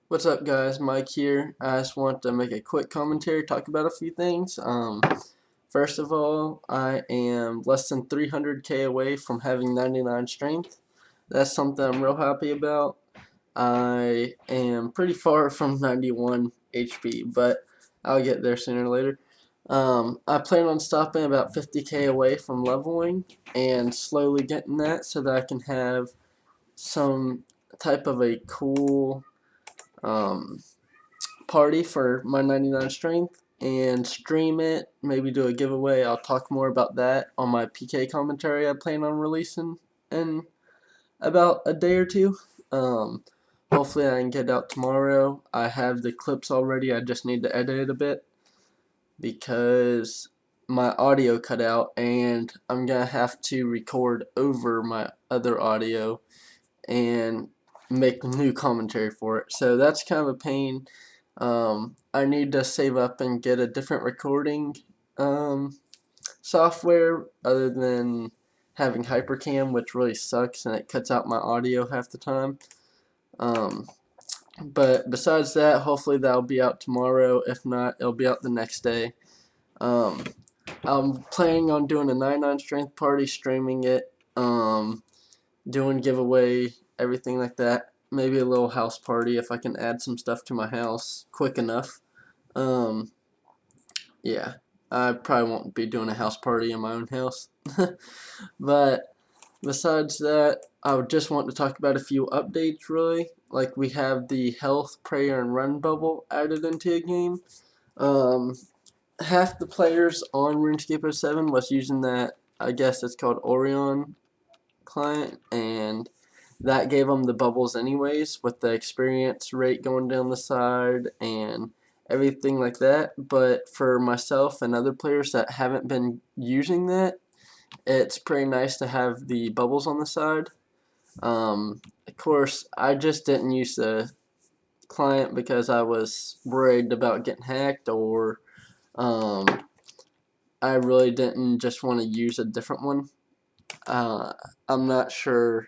What's up, guys? Mike here. I just want to make a quick commentary, talk about a few things. First of all, I am less than 300k away from having 99 strength. That's something I'm real happy about. I am pretty far from 91 HP, but I'll get there sooner or later. I plan on stopping about 50k away from leveling and slowly getting that so that I can have some type of a cool um, party for my 99 strength and stream it, maybe do a giveaway. I'll talk more about that on my PK commentary I plan on releasing in about a day or two. Um, Hopefully I can get it out tomorrow. I have the clips already, I just need to edit it a bit because my audio cut out and I'm gonna have to record over my other audio and make new commentary for it. So that's kind of a pain. I need to save up and get a different recording software other than having Hypercam, which really sucks and it cuts out my audio half the time. But besides that, hopefully that'll be out tomorrow. If not, it'll be out the next day. I'm planning on doing a 99 strength party, streaming it, doing giveaway, everything like that. Maybe a little house party if I can add some stuff to my house quick enough. Yeah, I probably won't be doing a house party in my own house. But besides that, I would just want to talk about a few updates really. Like we have the health, prayer, and run bubble added into the game. Half the players on RuneScape 07 was using that, I guess it's called Orion client, and that gave them the bubbles anyways, with the experience rate going down the side and everything like that. But for myself and other players that haven't been using that, it's pretty nice to have the bubbles on the side. Of course, I just didn't use the client because I was worried about getting hacked, or I really didn't just want to use a different one. I'm not sure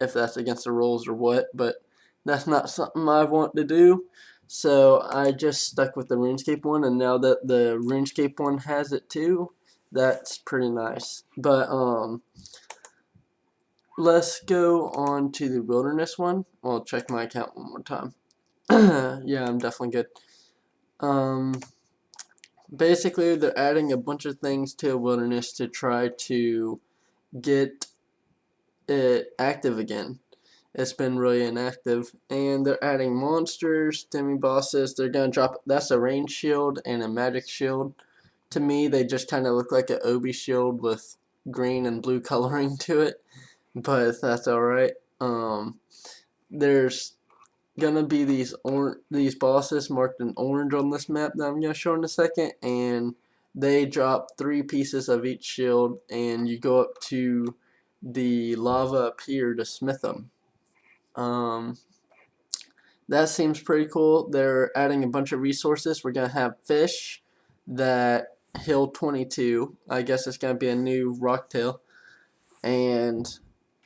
if that's against the rules or what, but that's not something I want to do. So I just stuck with the RuneScape one, and now that the RuneScape one has it too, that's pretty nice. But let's go on to the wilderness one. I'll check my account one more time. Yeah, I'm definitely good. Um, Basically, they're adding a bunch of things to a wilderness to try to get it active again. It's been really inactive, and they're adding monsters, demi-bosses. They're gonna drop, that's a range shield and a magic shield. To me, they just kind of look like an obi shield with green and blue coloring to it, but that's alright. There's gonna be these bosses marked in orange on this map that I'm gonna show in a second, and they drop 3 pieces of each shield, and you go up to the lava up here to smith them. That seems pretty cool. They're adding a bunch of resources. We're gonna have fish that heal 22. I guess it's gonna be a new rocktail, and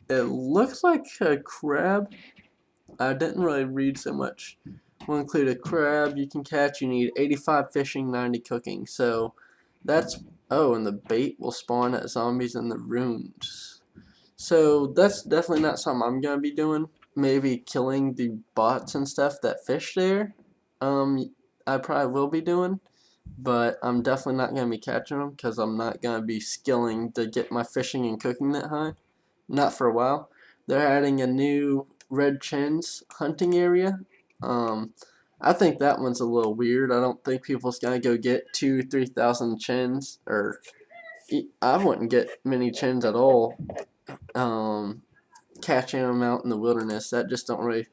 it looks like a crab. I didn't really read so much. We'll include a crab you can catch. You need 85 fishing, 90 cooking. So that's, oh, and the bait will spawn at zombies in the runes. So that's definitely not something I'm gonna be doing. Maybe killing the bots and stuff that fish there. I probably will be doing, but I'm definitely not gonna be catching them because I'm not gonna be skilling to get my fishing and cooking that high. Not for a while. They're adding a new red chins hunting area. I think that one's a little weird. I don't think people's gonna go get 2,000-3,000 chins, or I wouldn't get many chins at all. Catching them out in the wilderness, that just don't really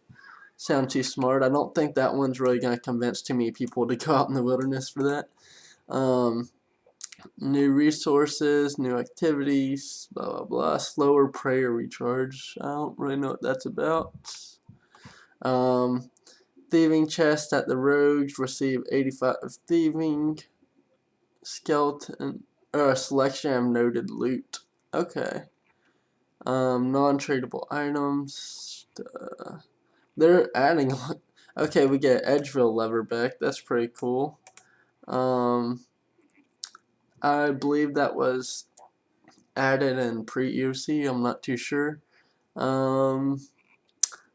sound too smart. I don't think that one's really gonna convince too many people to go out in the wilderness for that. New resources, new activities, blah blah blah. Slower prayer recharge. I don't really know what that's about. Thieving chest at the rogues receive 85 thieving. Skeleton selection of noted loot. Okay. Non-tradable items. They're adding Okay, we get Edgeville lever back. That's pretty cool. I believe that was added in pre-UC. I'm not too sure. But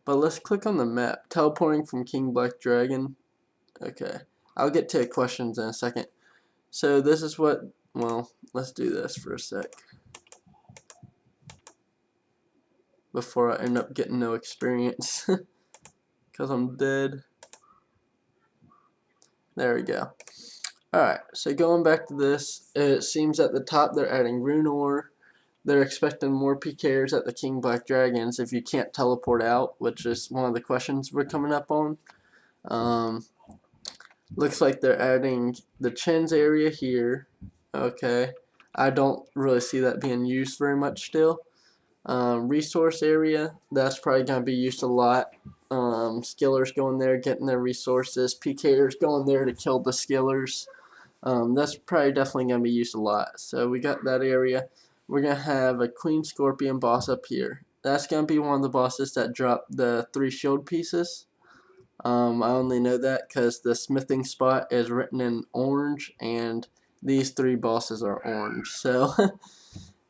let's click on the map. Teleporting from King Black Dragon. Okay, I'll get to questions in a second. So this is what, well, let's do this for a sec before I end up getting no experience because I'm dead. There we go. Alright, so going back to this, it seems at the top they're adding rune ore. They're expecting more PKers at the King Black Dragons if you can't teleport out, which is one of the questions we're coming up on. Looks like they're adding the Chins area here. Okay, I don't really see that being used very much still. Resource area, that's probably going to be used a lot. Skillers going there, getting their resources. PKers going there to kill the skillers. That's probably definitely going to be used a lot. So we got that area. We're going to have a Queen Scorpion boss up here. That's going to be one of the bosses that drop the 3 shield pieces. I only know that because the smithing spot is written in orange and these 3 bosses are orange. So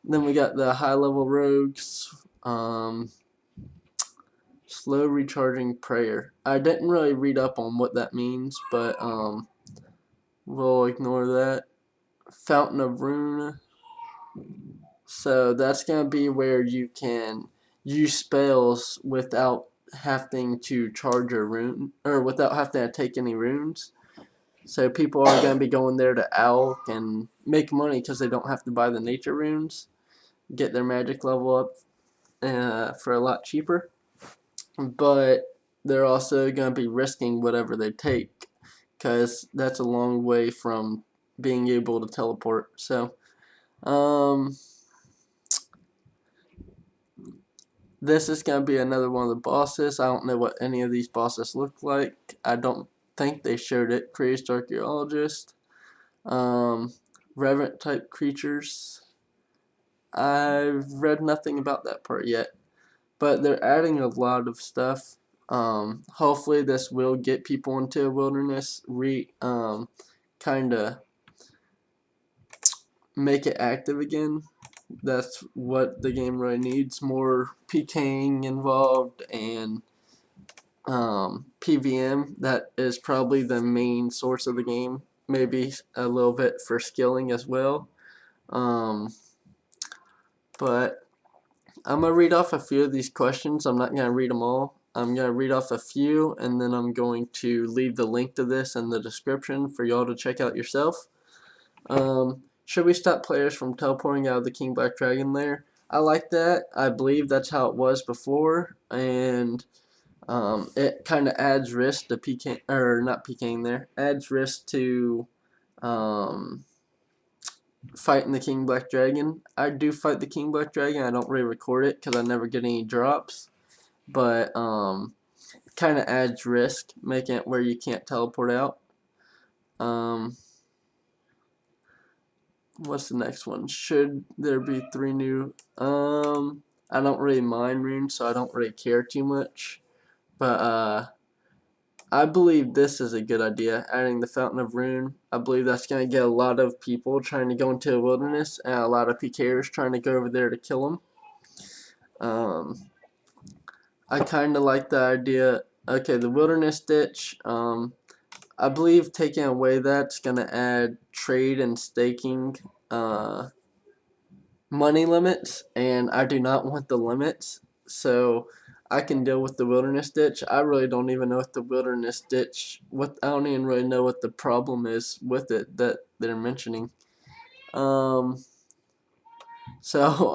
then we got the high level rogues. Slow recharging prayer. I didn't really read up on what that means, but we'll ignore that. Fountain of Rune. So that's going to be where you can use spells without having to charge a rune, or without having to take any runes. So people are going to be going there to Alk and make money because they don't have to buy the nature runes. Get their magic level up for a lot cheaper. But they're also going to be risking whatever they take because that's a long way from being able to teleport. So this is going to be another one of the bosses. I don't know what any of these bosses look like. I don't think they showed it. Crazed Archaeologist. Reverent type creatures. I've read nothing about that part yet. But they're adding a lot of stuff. Hopefully this will get people into a wilderness. Kind of make it active again. That's what the game really needs. More pking involved and PVM. That is probably the main source of the game. Maybe a little bit for skilling as well. But I'm going to read off a few of these questions. I'm not going to read them all. I'm going to read off a few and then I'm going to leave the link to this in the description for y'all to check out yourself. Should we stop players from teleporting out of the King Black Dragon lair? I like that. I believe that's how it was before, and it kind of adds risk to PK, or not PKing there, adds risk to fighting the King Black Dragon. I do fight the King Black Dragon. I don't really record it because I never get any drops, but kind of adds risk, making it where you can't teleport out. What's the next one? Should there be 3 new? I don't really mind runes, so I don't really care too much. But I believe this is a good idea, adding the Fountain of Rune. I believe that's going to get a lot of people trying to go into a wilderness, and a lot of PKers trying to go over there to kill them. I kind of like the idea. Okay, the wilderness ditch. I believe taking away that's going to add trade and staking money limits, and I do not want the limits, so I can deal with the wilderness ditch. I really don't even know what the wilderness ditch, I don't even really know what the problem is with it that they're mentioning. So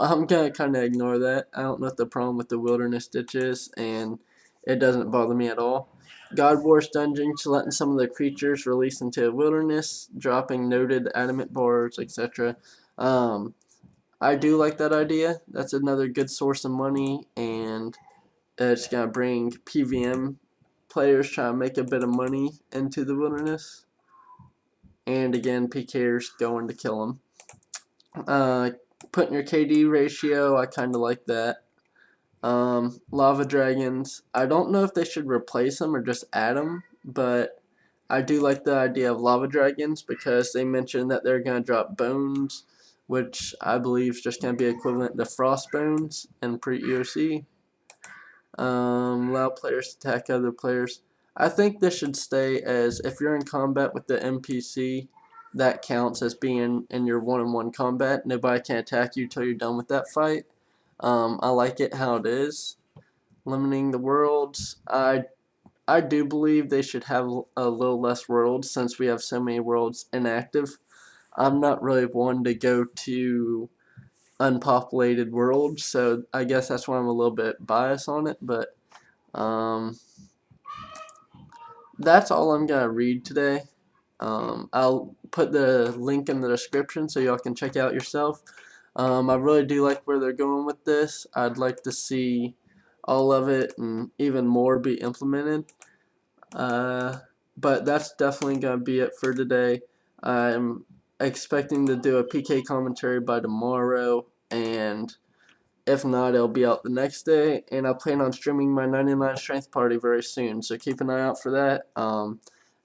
I'm gonna kind of ignore that. I don't know what the problem with the wilderness ditch is, and it doesn't bother me at all. Godwars dungeons, letting some of the creatures release into the wilderness, dropping noted adamant bars, etc. I do like that idea. That's another good source of money, and it's gonna bring PVM players trying to make a bit of money into the wilderness, and again PKers going to kill them. Putting your KD ratio, I kind of like that. Lava dragons. I don't know if they should replace them or just add them, but I do like the idea of lava dragons because they mentioned that they're going to drop bones, which I believe is just going to be equivalent to frost bones in pre-EOC. Allow players to attack other players. I think this should stay as if you're in combat with the NPC, that counts as being in your one-on-one combat. Nobody can attack you till you're done with that fight. I like it how it is. Limiting the worlds. I do believe they should have a little less worlds since we have so many worlds inactive. I'm not really one to go to unpopulated worlds, so I guess that's why I'm a little bit biased on it, but that's all I'm gonna read today. I'll put the link in the description so y'all can check it out yourself. I really do like where they're going with this. I'd like to see all of it and even more be implemented. But that's definitely going to be it for today. I'm expecting to do a PK commentary by tomorrow, and if not, it'll be out the next day. And I plan on streaming my 99 strength party very soon, so keep an eye out for that.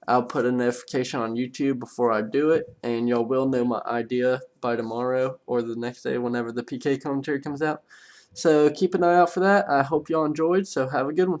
I'll put a notification on YouTube before I do it, and y'all will know my idea by tomorrow or the next day whenever the PK commentary comes out. So keep an eye out for that. I hope y'all enjoyed, so have a good one.